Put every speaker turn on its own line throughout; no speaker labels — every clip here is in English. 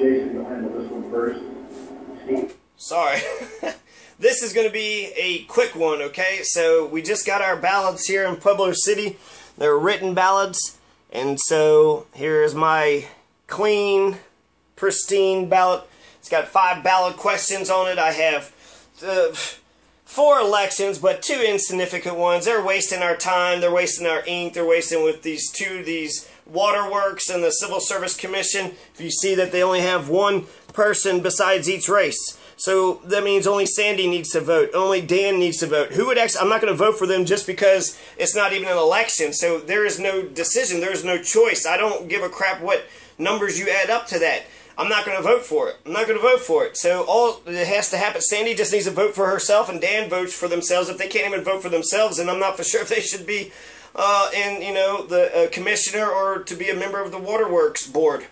Jason, you'll handle this one first. Steve.
Sorry. This is going to be a quick one, okay? So we just got our ballots here in Pueblo City. They're written ballots. And so here's my clean, pristine ballot. It's got 5 ballot questions on it. I have 4 elections, but 2 insignificant ones. They're wasting our time. They're wasting our ink. They're wasting with these waterworks and the Civil Service Commission. If you see that they only have 1 person besides each race. So that means only Sandy needs to vote. Only Dan needs to vote. Who would actually... I'm not going to vote for them just because it's not even an election. So there is no decision. There is no choice. I don't give a crap what numbers you add up to that. I'm not going to vote for it. I'm not going to vote for it. So all that has to happen, Sandy just needs to vote for herself, and Dan votes for themselves. If they can't even vote for themselves, then I'm not for sure if they should be the commissioner or to be a member of the Waterworks Board.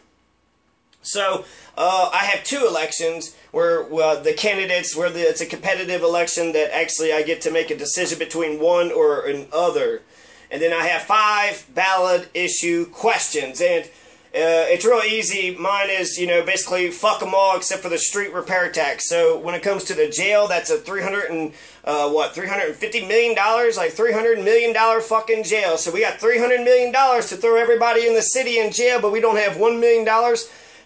So I have 2 elections where the candidates, it's a competitive election that actually I get to make a decision between one or another. And then I have 5 ballot issue questions. And it's real easy. Mine is, basically fuck them all except for the street repair tax. So when it comes to the jail, that's a $350 million, like $300 million fucking jail. So we got $300 million to throw everybody in the city in jail, but we don't have $1 million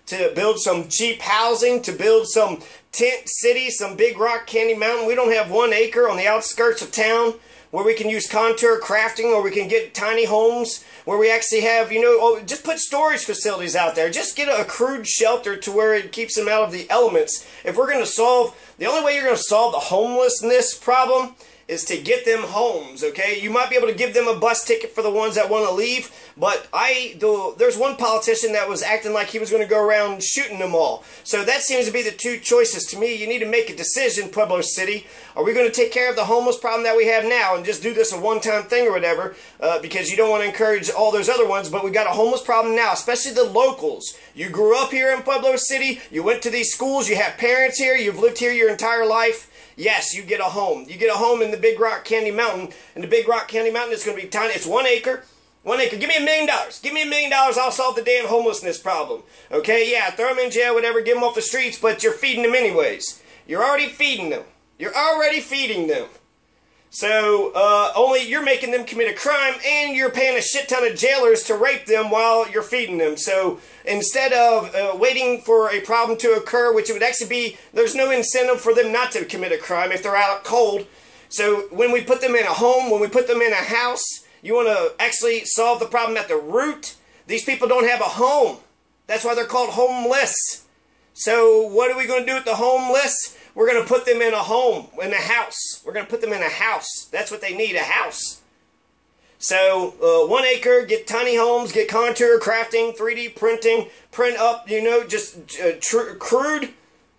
to build some cheap housing, to build some tent city, some Big Rock Candy Mountain. We don't have 1 acre on the outskirts of town where we can use contour crafting, or we can get tiny homes where we actually have, just put storage facilities out there. Just get a crude shelter to where it keeps them out of the elements. If we're going to the only way you're going to solve the homelessness problem is to get them homes, okay? You might be able to give them a bus ticket for the ones that want to leave, but there's one politician that was acting like he was going to go around shooting them all. So that seems to be the 2 choices to me. You need to make a decision, Pueblo City. Are we going to take care of the homeless problem that we have now and just do this a one-time thing or whatever, because you don't want to encourage all those other ones, but we got a homeless problem now, especially the locals. You grew up here in Pueblo City, you went to these schools, you have parents here, you've lived here your entire life. Yes, you get a home. You get a home in the Big Rock Candy Mountain. And the Big Rock Candy Mountain is going to be tiny. It's 1 acre. 1 acre. Give me $1 million. Give me $1 million. I'll solve the damn homelessness problem. Okay, yeah, throw them in jail, whatever, get them off the streets, but you're feeding them anyways. You're already feeding them. You're already feeding them. So, only you're making them commit a crime, and you're paying a shit ton of jailers to rape them while you're feeding them. So, instead of waiting for a problem to occur, which it would actually be, there's no incentive for them not to commit a crime if they're out cold. So, when we put them in a home, when we put them in a house, you want to actually solve the problem at the root. These people don't have a home. That's why they're called homeless. So, what are we going to do with the homeless? We're going to put them in a home, in a house. We're going to put them in a house. That's what they need, a house. So, 1 acre, get tiny homes, get contour crafting, 3D printing, print up, just crude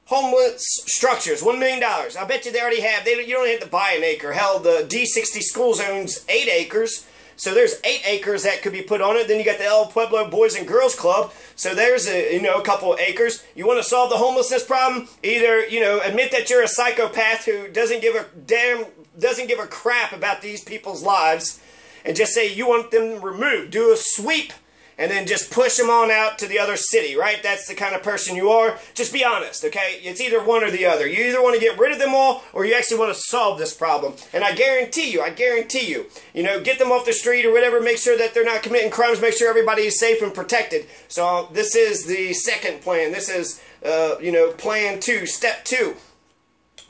homeless structures. $1 million. I bet you they already have. You don't have to buy an acre. Hell, the D60 schools owns 8 acres. So there's 8 acres that could be put on it. Then you got the El Pueblo Boys and Girls Club. So there's a couple of acres. You want to solve the homelessness problem? Either admit that you're a psychopath who doesn't give a crap about these people's lives, and just say you want them removed. Do a sweep, and then just push them on out to the other city. Right? That's the kind of person you are. Just be honest, okay? It's either one or the other. You either want to get rid of them all, or you actually want to solve this problem. And I guarantee you, get them off the street or whatever, make sure that they're not committing crimes, make sure everybody is safe and protected. So this is the second plan. This is, plan 2, step 2.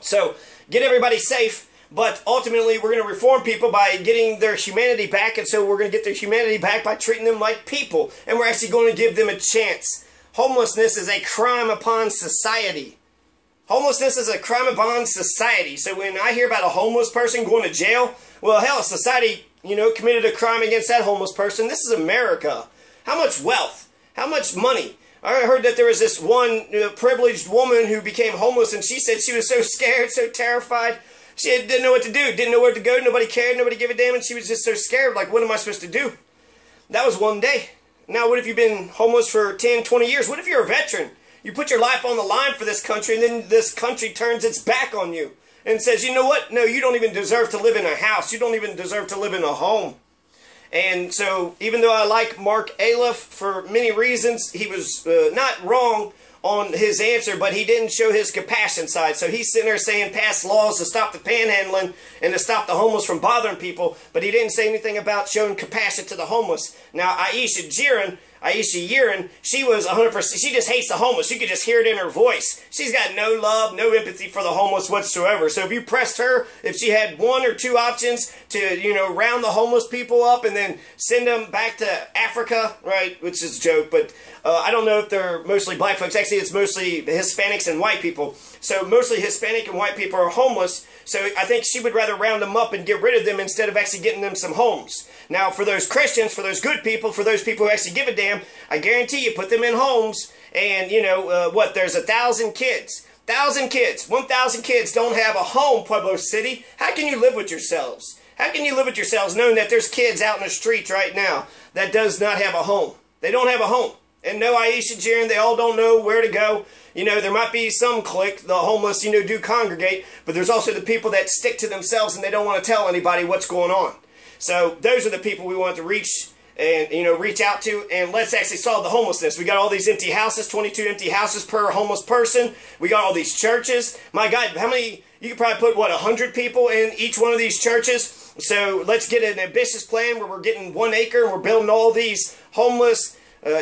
So get everybody safe, but ultimately we're going to reform people by getting their humanity back, and so we're going to get their humanity back by treating them like people, and we're actually going to give them a chance. Homelessness is a crime upon society. Homelessness is a crime upon society. So when I hear about a homeless person going to jail, well, hell, society, committed a crime against that homeless person. This is America. How much wealth? How much money? I heard that there was this one privileged woman who became homeless, and she said she was so scared, so terrified. She didn't know what to do, didn't know where to go, nobody cared, nobody gave a damn, and she was just so scared, like, what am I supposed to do? That was one day. Now, what if you've been homeless for 10, 20 years? What if you're a veteran? You put your life on the line for this country, and then this country turns its back on you and says, you know what? No, you don't even deserve to live in a house. You don't even deserve to live in a home. And so, even though I like Mark Aliff for many reasons, he was not wrong on his answer, but he didn't show his compassion side. So he's sitting there saying pass laws to stop the panhandling and to stop the homeless from bothering people, but he didn't say anything about showing compassion to the homeless. Now, Aisha Yirin, she was 100%, she just hates the homeless. You could just hear it in her voice. She's got no love, no empathy for the homeless whatsoever. So if you pressed her, if she had one or two options to, you know, round the homeless people up and then send them back to Africa, right, which is a joke, but I don't know if they're mostly black folks. Actually, it's mostly Hispanics and white people. So mostly Hispanic and white people are homeless. So I think she would rather round them up and get rid of them instead of actually getting them some homes. Now, for those Christians, for those good people, for those people who actually give a damn, I guarantee you put them in homes and, you know, there's 1,000 kids. 1,000 kids. 1,000 kids don't have a home, Pueblo City. How can you live with yourselves? How can you live with yourselves knowing that there's kids out in the streets right now that does not have a home? They don't have a home. And no Aisha Jiren, they all don't know where to go. You know, there might be some clique, the homeless, you know, do congregate, but there's also the people that stick to themselves and they don't want to tell anybody what's going on. So those are the people we want to reach and, you know, reach out to, and let's actually solve the homelessness. We got all these empty houses, 22 empty houses per homeless person. We got all these churches. My God, how many, you could probably put, what, 100 people in each one of these churches? So let's get an ambitious plan where we're getting 1 acre and we're building all these homeless,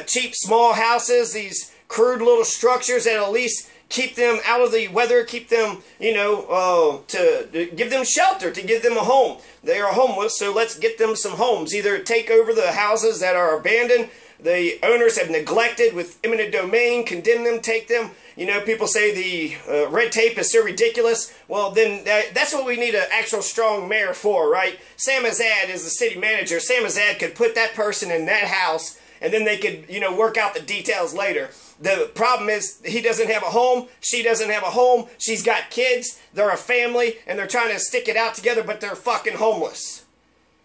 cheap, small houses, these crude little structures that at least keep them out of the weather, keep them, you know, to give them shelter, to give them a home. They are homeless, so let's get them some homes. Either take over the houses that are abandoned, the owners have neglected with eminent domain, condemn them, take them. You know, people say the red tape is so ridiculous. Well, then that's what we need an actual strong mayor for, right? Sam Azad is the city manager. Sam Azad could put that person in that house, and then they could, you know, work out the details later. The problem is he doesn't have a home, she doesn't have a home, she's got kids, they're a family, and they're trying to stick it out together, but they're fucking homeless.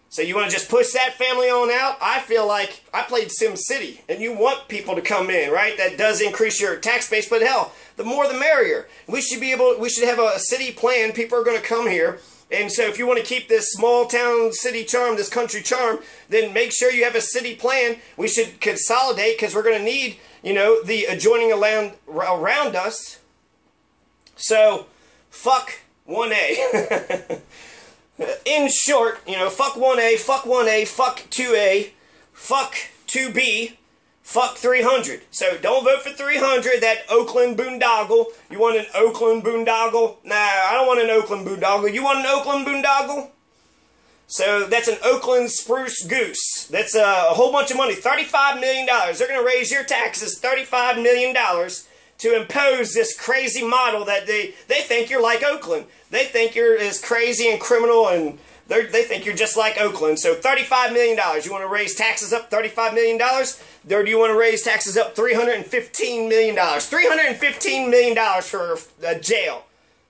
So you want to just push that family on out? I feel like I played Sim City, and you want people to come in, right? That does increase your tax base, but hell, the more the merrier. We should have a city plan. People are going to come here. And so if you want to keep this small town city charm, this country charm, then make sure you have a city plan. We should consolidate because we're going to need, you know, the adjoining land around us. So, fuck 1A. In short, you know, fuck 1A, fuck 1A, fuck 2A, fuck 2B, fuck 300. So don't vote for 300, that Oakland boondoggle. You want an Oakland boondoggle? Nah, I don't want an Oakland boondoggle. You want an Oakland boondoggle? So that's an Oakland spruce goose. That's a whole bunch of money. $35 million. They're going to raise your taxes $35 million to impose this crazy model that they think you're like Oakland. They think you're as crazy and criminal, and they think you're just like Oakland. So $35 million. You want to raise taxes up $35 million? Or do you want to raise taxes up $315 million? $315 million for jail.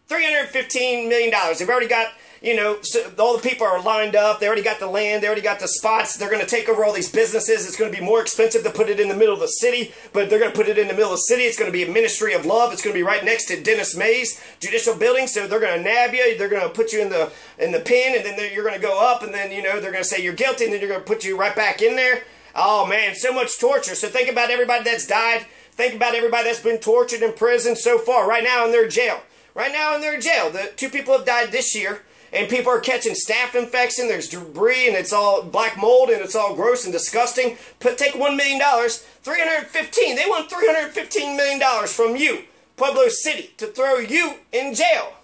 $315 million. They've already got, you know, so all the people are lined up. They already got the land. They already got the spots. They're going to take over all these businesses. It's going to be more expensive to put it in the middle of the city, but they're going to put it in the middle of the city. It's going to be a ministry of love. It's going to be right next to Dennis May's judicial building. So they're going to nab you. They're going to put you in the pen, and then you're going to go up, and then, you know, they're going to say you're guilty, and then they're going to put you right back in there. Oh, man, so much torture. So think about everybody that's died. Think about everybody that's been tortured in prison so far. Right now in their jail. Right now in their jail. The 2 people have died this year. And people are catching staph infection, there's debris, and it's all black mold, and it's all gross and disgusting. Take $1 million, $315. They want $315 million from you, Pueblo City, to throw you in jail.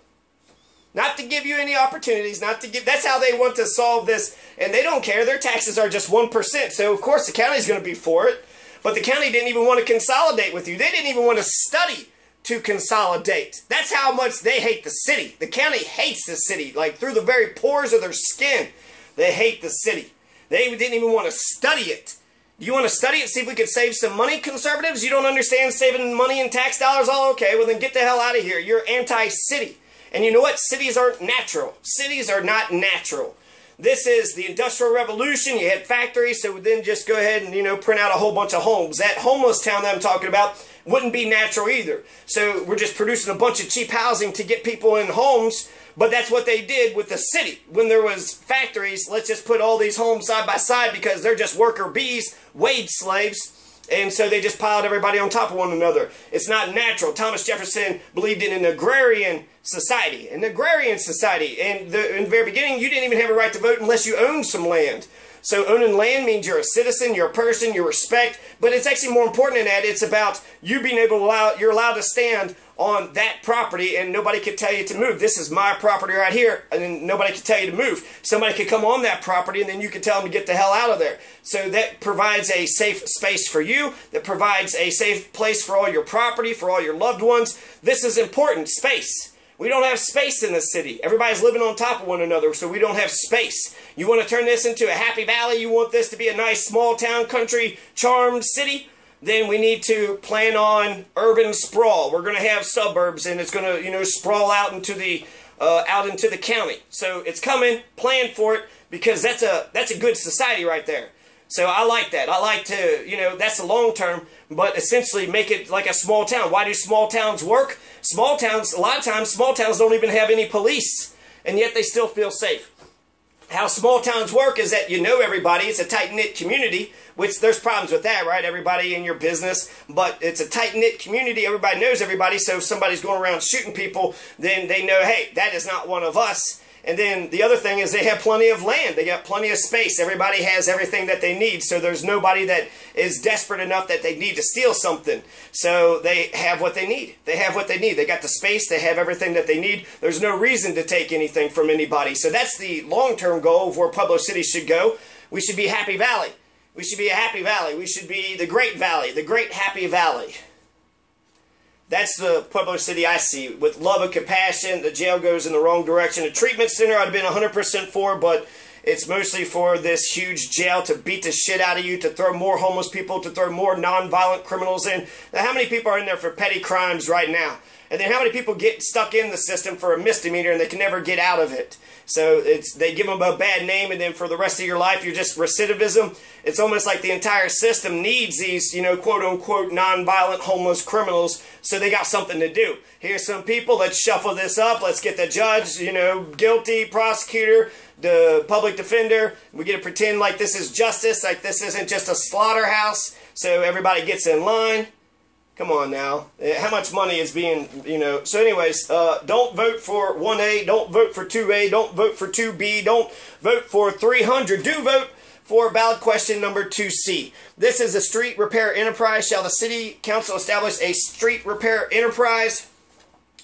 Not to give you any opportunities, not to give, that's how they want to solve this. And they don't care, their taxes are just 1%. So of course the county's going to be for it. But the county didn't even want to consolidate with you. They didn't even want to study to consolidate. That's how much they hate the city. The county hates the city, like through the very pores of their skin. They hate the city. They didn't even want to study it. You want to study it, see if we could save some money, conservatives? You don't understand saving money and tax dollars? Oh, okay, well then get the hell out of here. You're anti-city. And you know what? Cities aren't natural. Cities are not natural. This is the Industrial Revolution. You had factories, so then just go ahead and, you know, print out a whole bunch of homes. That homeless town that I'm talking about wouldn't be natural either. So we're just producing a bunch of cheap housing to get people in homes, but that's what they did with the city. When there was factories, let's just put all these homes side by side because they're just worker bees, wage slaves, And so they just piled everybody on top of one another. It's not natural. Thomas Jefferson believed in an agrarian society. An agrarian society. And in the very beginning, you didn't even have a right to vote unless you owned some land. So owning land means you're a citizen, you're a person, you respect. But it's actually more important than that. It's about you being able to you're allowed to stand on that property and nobody can tell you to move. This is my property right here, and then nobody can tell you to move. Somebody could come on that property and then you can tell them to get the hell out of there. So that provides a safe space for you, that provides a safe place for all your property, for all your loved ones. This is important, space. We don't have space in the city. Everybody's living on top of one another, so we don't have space. You want to turn this into a happy valley? You want this to be a nice small town, country, charmed city? Then we need to plan on urban sprawl. We're going to have suburbs, and it's going to, sprawl out into the county. So it's coming. Plan for it, because that's a good society right there. So I like that. I like to, that's the long term, but essentially make it like a small town. Why do small towns work? Small towns, a lot of times, small towns don't even have any police, and yet they still feel safe. How small towns work is that you know everybody. It's a tight-knit community, which there's problems with that, right? Everybody in your business, but it's a tight-knit community. Everybody knows everybody, so if somebody's going around shooting people, then they know, hey, that is not one of us. And then the other thing is they have plenty of land. They got plenty of space. Everybody has everything that they need. So there's nobody that is desperate enough that they need to steal something. So they have what they need. They have what they need. They got the space. They have everything that they need. There's no reason to take anything from anybody. So that's the long-term goal of where Pueblo City should go. We should be Happy Valley. We should be a Happy Valley. We should be the Great Valley, the Great Happy Valley. That's the Pueblo City I see. With love and compassion, the jail goes in the wrong direction. The treatment center I'd have been 100% for, but it's mostly for this huge jail to beat the shit out of you, to throw more homeless people, to throw more non-violent criminals in. Now, how many people are in there for petty crimes right now? And then how many people get stuck in the system for a misdemeanor and they can never get out of it? So they give them a bad name, and then for the rest of your life, you're just recidivism. It's almost like the entire system needs these, quote-unquote, non-violent homeless criminals, so they got something to do. Here's some people, let's shuffle this up, let's get the judge, guilty, prosecutor, the public defender. We get to pretend like this is justice, like this isn't just a slaughterhouse, so everybody gets in line. Come on now. How much money is being, So anyways, don't vote for 1A, don't vote for 2A, don't vote for 2B, don't vote for 300. Do vote for ballot question number 2C. This is a street repair enterprise. Shall the city council establish a street repair enterprise?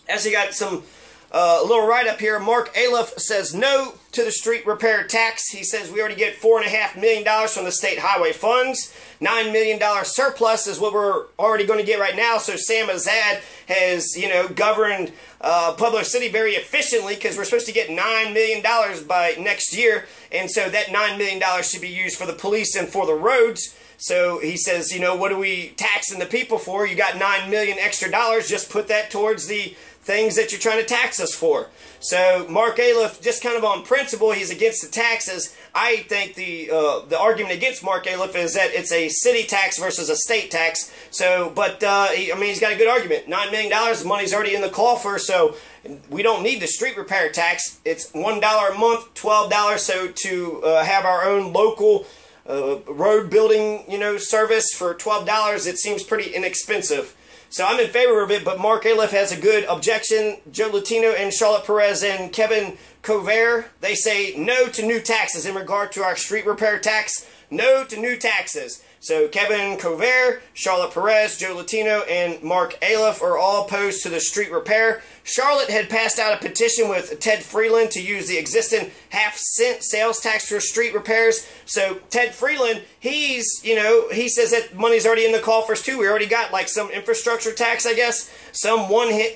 Actually got some, a little write-up here. Mark Aliff says no to the street repair tax. He says we already get $4.5 million from the state highway funds. $9 million surplus is what we're already going to get right now. So Sam Azad has, governed Pueblo City very efficiently, because we're supposed to get $9 million by next year. And so that $9 million should be used for the police and for the roads. So he says, what are we taxing the people for? You got $9 million extra dollars. Just put that towards the things that you're trying to tax us for. So Mark Aliff, just kind of on principle, he's against the taxes. I think the argument against Mark Aliff is that it's a city tax versus a state tax. So, but he's got a good argument. $9 million, the money's already in the coffer, so we don't need the street repair tax. It's $1 a month, $12. So to have our own local road building, service for $12, it seems pretty inexpensive. So I'm in favor of it, but Mark Aliff has a good objection. Joe Latino and Charlotte Perez and Kevin Cover, they say no to new taxes in regard to our street repair tax. No to new taxes. So Kevin Cover, Charlotte Perez, Joe Latino, and Mark Aliff are all opposed to the street repair. Charlotte had passed out a petition with Ted Freeland to use the existing half-cent sales tax for street repairs. So Ted Freeland, he says that money's already in the coffers too. We already got like some infrastructure tax, I guess. Some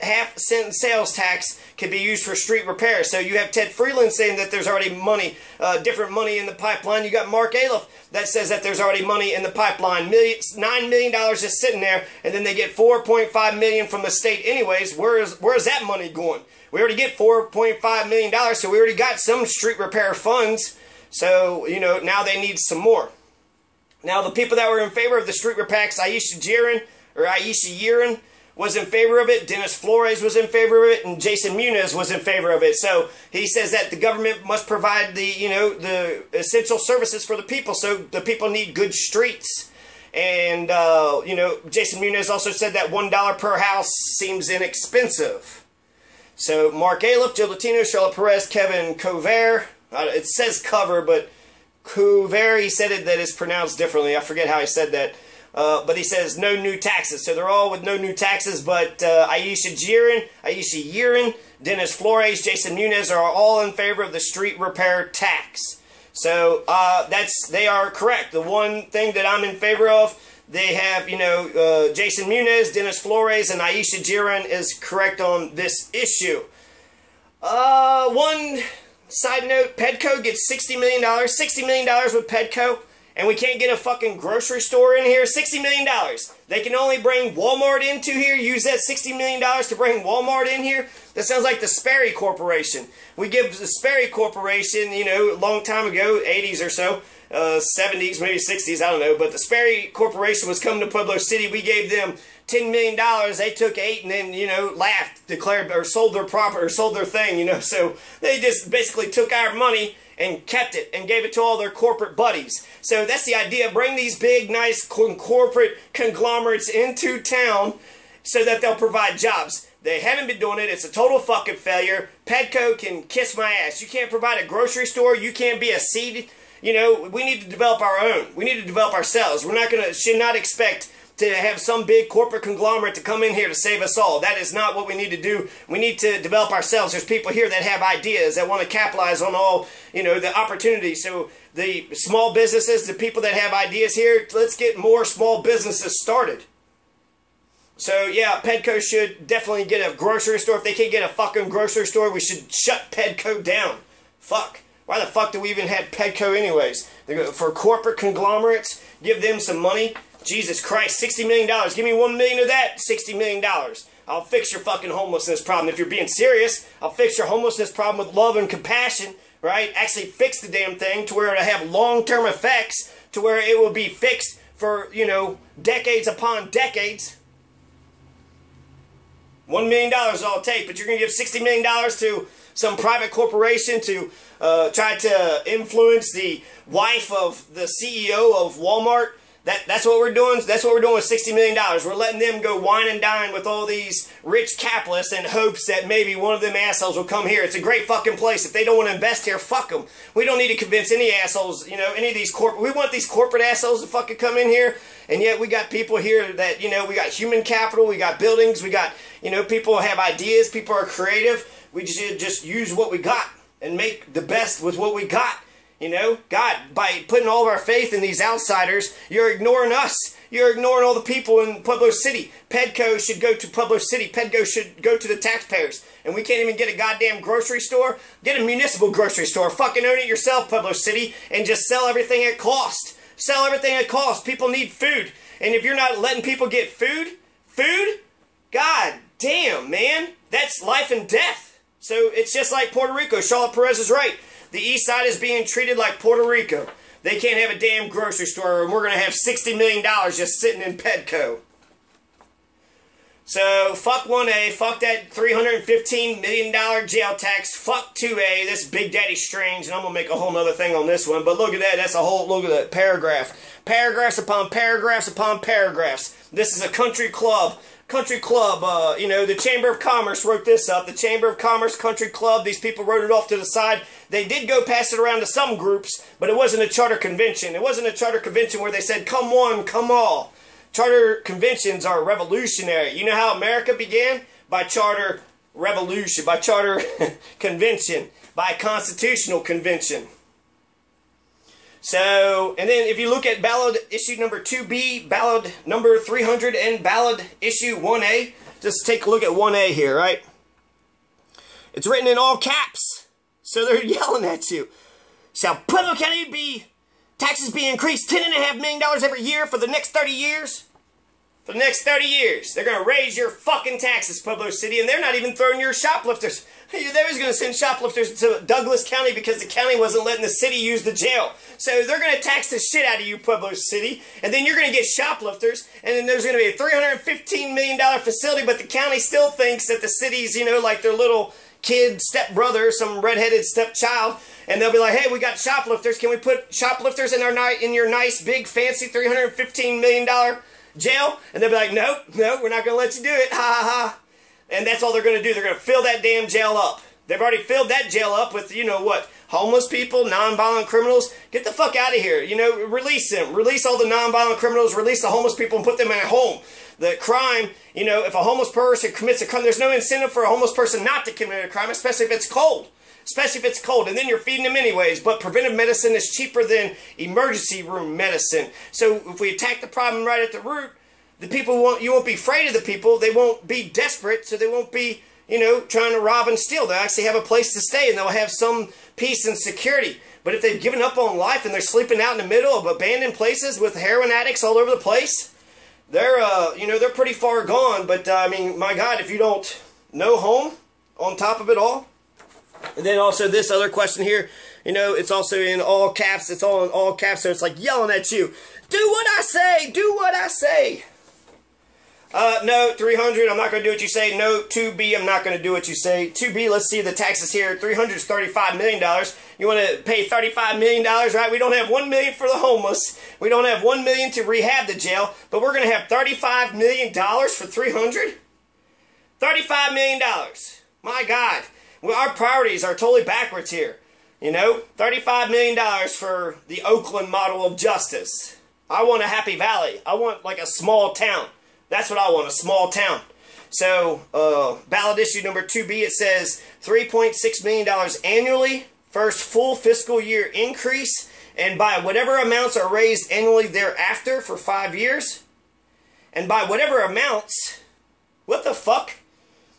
half-cent sales tax can be used for street repairs. So you have Ted Freeland saying that there's already money, different money in the pipeline. You got Mark Aliff that says that there's already money in the pipeline. $9 million just sitting there, and then they get $4.5 million from the state anyways. Where's that money going? We already get $4.5 million, so we already got some street repair funds. So, now they need some more. Now, the people that were in favor of the street repair tax, Aisha Yirin was in favor of it, Dennis Flores was in favor of it, and Jason Muniz was in favor of it. So he says that the government must provide the, the essential services for the people, so the people need good streets. And, you know, Jason Muniz also said that $1 per house seems inexpensive. So, Mark Aliff, Joe Latino, Charlotte Perez, Kevin Cover. It says cover, but Cover, he said it that is pronounced differently. I forget how he said that. But he says no new taxes. So they're all with no new taxes, but Aisha Yirin, Dennis Flores, Jason Muniz are all in favor of the street repair tax. So they are correct. The one thing that I'm in favor of, they have, you know, Jason Muniz, Dennis Flores, and Aisha Yirin is correct on this issue. One side note, PEDCO gets $60 million. $60 million with PEDCO. And we can't get a fucking grocery store in here. $60 million. They can only bring Walmart into here. Use that $60 million to bring Walmart in here. That sounds like the Sperry Corporation. We give the Sperry Corporation, you know, a long time ago, 80s or so, 70s, maybe 60s, I don't know. But the Sperry Corporation was coming to Pueblo City. We gave them $10 million. They took 8 and then, you know, laughed, declared, or sold their property, or sold their thing, you know. So they just basically took our money and kept it and gave it to all their corporate buddies. So that's the idea. Bring these big, nice corporate conglomerates into town so that they'll provide jobs. They haven't been doing it. It's a total fucking failure. PEDCO can kiss my ass. You can't provide a grocery store. You can't be a seed. You know, we need to develop our own. We need to develop ourselves. We're not gonna, should not expect to have some big corporate conglomerate to come in here to save us all. That is not what we need to do. We need to develop ourselves. There's people here that have ideas, that want to capitalize on all, you know, the opportunities. So the small businesses, the people that have ideas here, let's get more small businesses started. So yeah, PEDCO should definitely get a grocery store. If they can't get a fucking grocery store, we should shut PEDCO down. Fuck. Why the fuck do we even have PEDCO anyways? For corporate conglomerates, give them some money. Jesus Christ, $60 million. Give me $1 million of that, $60 million. I'll fix your fucking homelessness problem. If you're being serious, I'll fix your homelessness problem with love and compassion, right? Actually fix the damn thing to where it'll have long-term effects, to where it will be fixed for, you know, decades upon decades. $1 million is all it'll take, but you're going to give $60 million to some private corporation to try to influence the wife of the CEO of Walmart. That's what we're doing. That's what we're doing with $60 million. We're letting them go wine and dine with all these rich capitalists in hopes that maybe one of them assholes will come here. It's a great fucking place. If they don't want to invest here, fuck them. We don't need to convince any assholes, you know, any of these we want these corporate assholes to fucking come in here. And yet we got people here that, you know, we got human capital, we got buildings, we got, you know, people have ideas, people are creative. We should just use what we got and make the best with what we got. You know, God, by putting all of our faith in these outsiders, you're ignoring us. You're ignoring all the people in Pueblo City. PEDCO should go to Pueblo City. PEDCO should go to the taxpayers. And we can't even get a goddamn grocery store. Get a municipal grocery store. Fucking own it yourself, Pueblo City, and just sell everything at cost. Sell everything at cost. People need food. And if you're not letting people get food, God damn, man, that's life and death. So it's just like Puerto Rico. Charlotte Perez is right. The east side is being treated like Puerto Rico. They can't have a damn grocery store, and we're going to have $60 million just sitting in PEDCO. So, fuck 1A, fuck that $315 million jail tax, fuck 2A, this Big Daddy Strange, and I'm going to make a whole nother thing on this one, but look at that, that's a whole, look at that paragraph. Paragraphs upon paragraphs upon paragraphs. This is a country club, you know, the Chamber of Commerce wrote this up, the Chamber of Commerce Country Club, these people wrote it off to the side. They did go pass it around to some groups, but it wasn't a charter convention. It wasn't a charter convention where they said, come one, come all. Charter conventions are revolutionary. You know how America began? By charter revolution, by charter convention, by constitutional convention. So, and then if you look at ballot issue number 2B, ballot number 300, and ballot issue 1A, just take a look at 1A here, right? It's written in all caps, so they're yelling at you. Shall Pueblo County taxes be increased $10.5 million every year for the next 30 years? For the next 30 years, they're going to raise your fucking taxes, Pueblo City, and they're not even throwing your shoplifters. They was going to send shoplifters to Douglas County because the county wasn't letting the city use the jail. So they're going to tax the shit out of you, Pueblo City, and then you're going to get shoplifters, and then there's going to be a $315 million facility, but the county still thinks that the city's, you know, like their little kid, stepbrother, some redheaded stepchild, and they'll be like, hey, we got shoplifters. Can we put shoplifters in your nice, big, fancy $315 million jail? And they'll be like, nope, we're not going to let you do it. Ha, ha, ha. And that's all they're going to do. They're going to fill that damn jail up. They've already filled that jail up with, you know what, homeless people, non-violent criminals. Get the fuck out of here. You know, release them. Release all the non-violent criminals. Release the homeless people and put them in a home. The crime, you know, if a homeless person commits a crime, there's no incentive for a homeless person not to commit a crime, especially if it's cold. Especially if it's cold, and then you're feeding them anyways. But preventive medicine is cheaper than emergency room medicine. So if we attack the problem right at the root, the people you won't be afraid of the people. They won't be desperate, so they won't be, you know, trying to rob and steal. They'll actually have a place to stay, and they'll have some peace and security. But if they've given up on life and they're sleeping out in the middle of abandoned places with heroin addicts all over the place, they're, you know, they're pretty far gone. But I mean, my God, if you don't know home on top of it all. And then also this other question here, you know, it's also in all caps. It's all in all caps, so it's like yelling at you. Do what I say. Do what I say. No, 300, I'm not going to do what you say. No, 2B, I'm not going to do what you say. 2B, let's see the taxes here. 300 is $35 million. You want to pay $35 million, right? We don't have $1 million for the homeless. We don't have $1 million to rehab the jail. But we're going to have $35 million for 300? $35 million. My God. Well, our priorities are totally backwards here. You know, $35 million for the Oakland model of justice. I want a Happy Valley. I want like a small town. That's what I want, a small town. So, ballot issue number 2B, it says $3.6 million annually, first full fiscal year increase, and by whatever amounts are raised annually thereafter for 5 years. And by whatever amounts, what the fuck,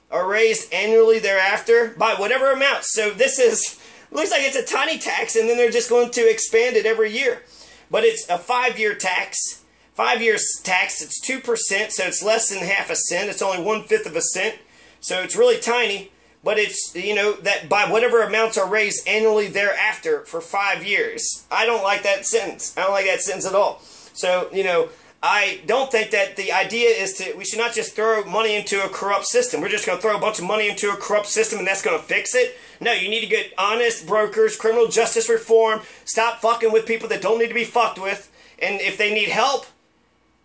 are raised annually thereafter? By whatever amounts. So this is, looks like it's a tiny tax, and then they're just going to expand it every year. But it's a 5-year tax. 5 years tax, it's 2%, so it's less than half a cent. It's only 1/5 of a cent, so it's really tiny. But it's, you know, that by whatever amounts are raised annually thereafter for 5 years. I don't like that sentence. I don't like that sentence at all. So, you know, I don't think that the idea is we should not just throw money into a corrupt system. We're just going to throw a bunch of money into a corrupt system and that's going to fix it. No, you need to get honest brokers, criminal justice reform, stop fucking with people that don't need to be fucked with. And if they need help,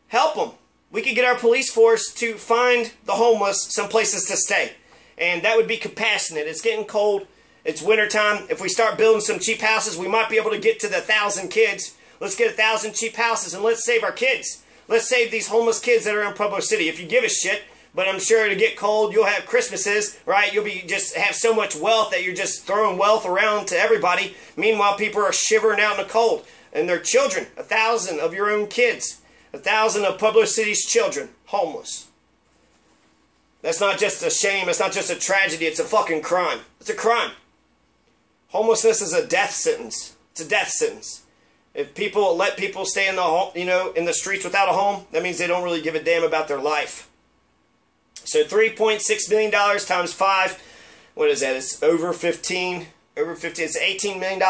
help them. We could get our police force to find the homeless some places to stay. And that would be compassionate. It's getting cold. It's wintertime. If we start building some cheap houses, we might be able to get to the 1,000 kids. Let's get 1,000 cheap houses and let's save our kids. Let's save these homeless kids that are in Pueblo City. If you give a shit, but I'm sure to get cold, you'll have Christmases, right? You'll be just have so much wealth that you're just throwing wealth around to everybody. Meanwhile, people are shivering out in the cold. And their children, 1,000 of your own kids. 1,000 of Pueblo City's children, homeless. That's not just a shame. It's not just a tragedy. It's a fucking crime. It's a crime. Homelessness is a death sentence. It's a death sentence. If people let people stay in the home, you know, in the streets without a home, that means they don't really give a damn about their life. So $3.6 million times 5, what is that? It's over 15. Over 15. It's $18 million.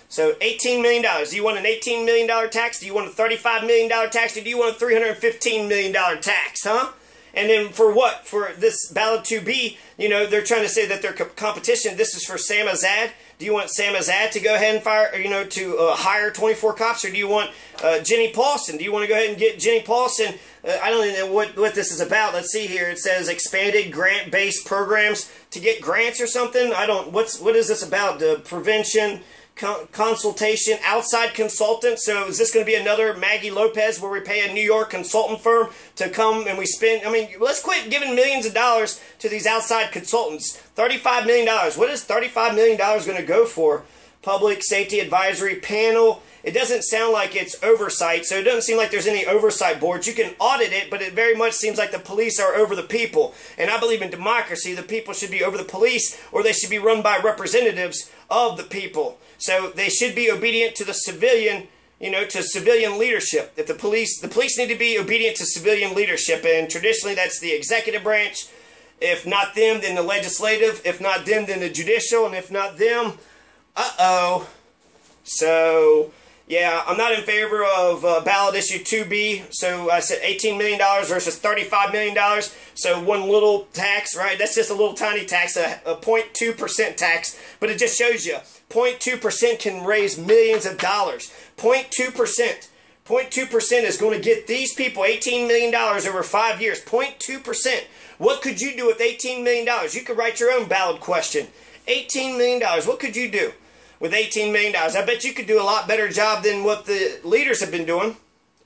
So $18 million. Do you want an $18 million tax? Do you want a $35 million tax? Or do you want a $315 million tax, huh? And then for what? For this ballot 2B, you know, they're trying to say that their competition, this is for Sam Azad. Do you want Sam Azad to go ahead and fire, you know, to hire 24 cops? Or do you want Jenny Paulson? Do you want to go ahead and get Jenny Paulson? I don't even know what this is about. Let's see here. It says expanded grant-based programs to get grants or something. I don't, what is this about? The prevention, consultation, outside consultant. So is this going to be another Maggie Lopez where we pay a New York consultant firm to come and we spend, I mean, let's quit giving millions of dollars to these outside consultants. $35 million. What is $35 million going to go for? Public Safety Advisory Panel. It doesn't sound like it's oversight, so it doesn't seem like there's any oversight boards. You can audit it, but it very much seems like the police are over the people. And I believe in democracy. The people should be over the police, or they should be run by representatives of the people. So they should be obedient to the civilian, you know, to civilian leadership. If the police need to be obedient to civilian leadership, and traditionally that's the executive branch. If not them, then the legislative. If not them, then the judicial. And if not them, uh-oh. So, Yeah, I'm not in favor of ballot issue 2B. So I said $18 million versus $35 million. So one little tax, right? That's just a little tiny tax, a 0.2% tax. But it just shows you 0.2% can raise millions of dollars. 0.2%. 0.2% is going to get these people $18 million over 5 years. 0.2%. What could you do with $18 million? You could write your own ballot question. $18 million. What could you do with $18 million? I bet you could do a lot better job than what the leaders have been doing.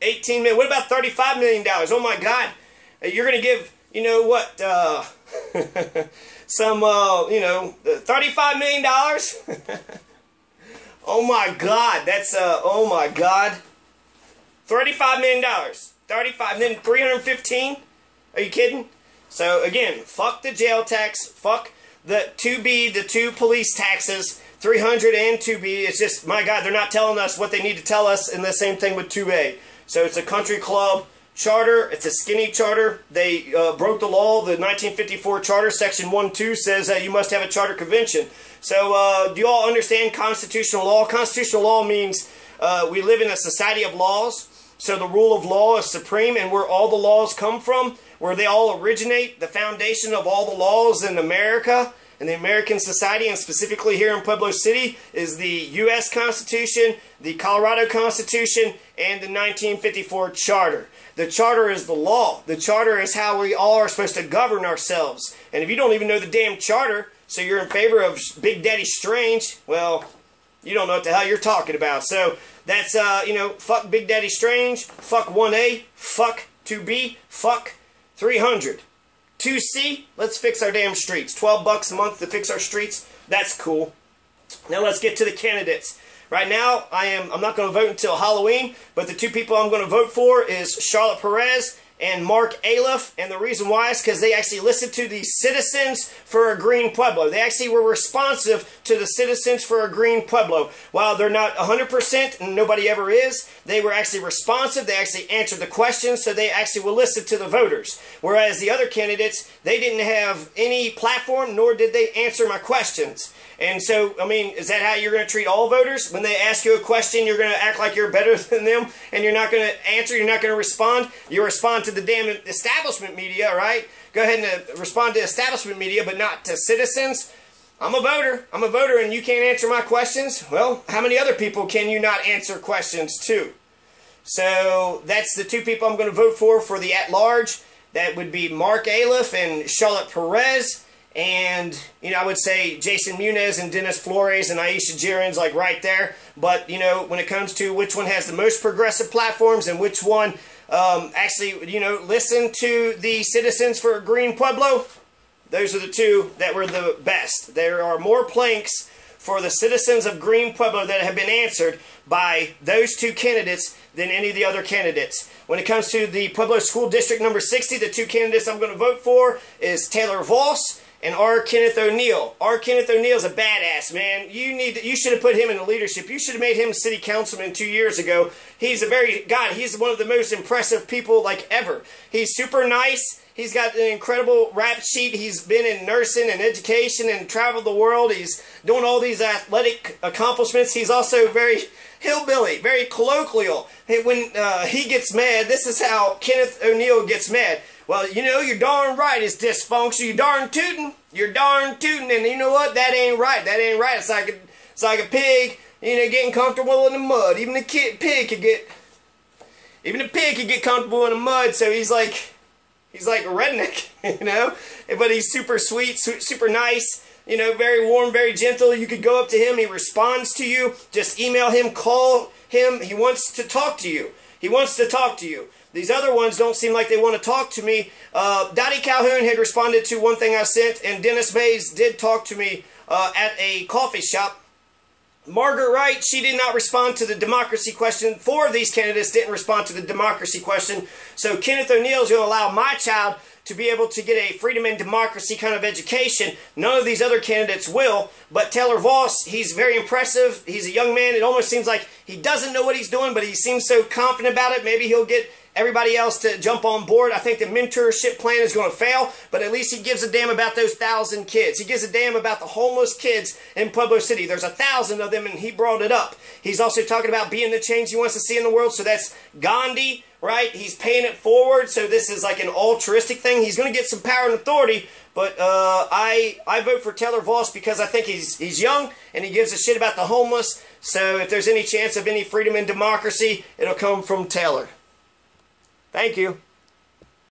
$18 million. What about $35 million? Oh my God. You're going to give, you know what, some, $35 million? Oh my God. That's, oh my God. $35 million. 35, and then 315? Are you kidding? So again, fuck the jail tax, fuck the 2B, the 2 police taxes, 300 and 2B. It's just, my God, they're not telling us what they need to tell us, and the same thing with 2A. So it's a country club charter. It's a skinny charter. They broke the law. The 1954 charter, section 1-2, says that you must have a charter convention. So do you all understand constitutional law? Constitutional law means we live in a society of laws. So the rule of law is supreme, and where all the laws come from, where they all originate, the foundation of all the laws in America and the American society, and specifically here in Pueblo City, is the U.S. Constitution, the Colorado Constitution, and the 1954 Charter. The Charter is the law. The Charter is how we all are supposed to govern ourselves. And if you don't even know the damn Charter, so you're in favor of Big Daddy Strange, well, you don't know what the hell you're talking about. So that's, fuck Big Daddy Strange, fuck 1A, fuck 2B, fuck 300. 2C, let's fix our damn streets. $12 a month to fix our streets. That's cool. Now let's get to the candidates. Right now, I'm not going to vote until Halloween, but the 2 people I'm going to vote for is Charlotte Perez and Mark Aliff, and the reason why is because they actually listened to the Citizens for a Green Pueblo. They actually were responsive to the Citizens for a Green Pueblo. While they're not 100%, and nobody ever is, they were actually responsive. They actually answered the questions, so they actually will listen to the voters. Whereas the other candidates, they didn't have any platform, nor did they answer my questions. And so, I mean, is that how you're going to treat all voters? When they ask you a question, you're going to act like you're better than them, and you're not going to answer, you're not going to respond? You respond to the damn establishment media, right? Go ahead and respond to establishment media, but not to citizens. I'm a voter, and you can't answer my questions? Well, how many other people can you not answer questions to? So, that's the 2 people I'm going to vote for the at-large. That would be Mark Aliff and Charlotte Perez. And, I would say Jason Muniz and Dennis Flores and Aisha Jiren's like right there. But, when it comes to which one has the most progressive platforms and which one actually, listen to the Citizens for a Green Pueblo, those are the 2 that were the best. There are more planks for the citizens of Green Pueblo that have been answered by those 2 candidates than any of the other candidates. When it comes to the Pueblo School District number 60, the 2 candidates I'm going to vote for is Taylor Voss and R. Kenneth O'Neill. R. Kenneth O'Neill's a badass, man. You should have put him in the leadership. You should have made him city councilman 2 years ago. He's he's one of the most impressive people like ever. He's super nice. He's got an incredible rap sheet. He's been in nursing and education and traveled the world. He's doing all these athletic accomplishments. He's also very hillbilly, very colloquial. Hey, when he gets mad, this is how Kenneth O'Neill gets mad. Well, you're darn right it's dysfunction. You're darn tootin'. You're darn tootin'. And you know what? That ain't right. That ain't right. It's like a pig, getting comfortable in the mud. Even a pig could get comfortable in the mud. So he's like a redneck, But he's super sweet, super nice, very warm, very gentle. You could go up to him. He responds to you. Just email him, call him. He wants to talk to you. These other ones don't seem like they want to talk to me. Dottie Calhoun had responded to one thing I sent, and Dennis Mays did talk to me at a coffee shop. Margaret Wright, she did not respond to the democracy question. 4 of these candidates didn't respond to the democracy question. So Kenneth O'Neill is going to allow my child to be able to get a freedom and democracy kind of education. None of these other candidates will. But Taylor Voss, he's very impressive. He's a young man. It almost seems like he doesn't know what he's doing, but he seems so confident about it. Maybe he'll get everybody else to jump on board. I think the mentorship plan is going to fail, but at least he gives a damn about those 1,000 kids. He gives a damn about the homeless kids in Pueblo City. There's 1,000 of them, and he brought it up. He's also talking about being the change he wants to see in the world, so that's Gandhi, right? He's paying it forward, so this is like an altruistic thing. He's going to get some power and authority, but I vote for Taylor Voss because I think he's young, and he gives a shit about the homeless, so if there's any chance of any freedom and democracy, it'll come from Taylor. Thank you.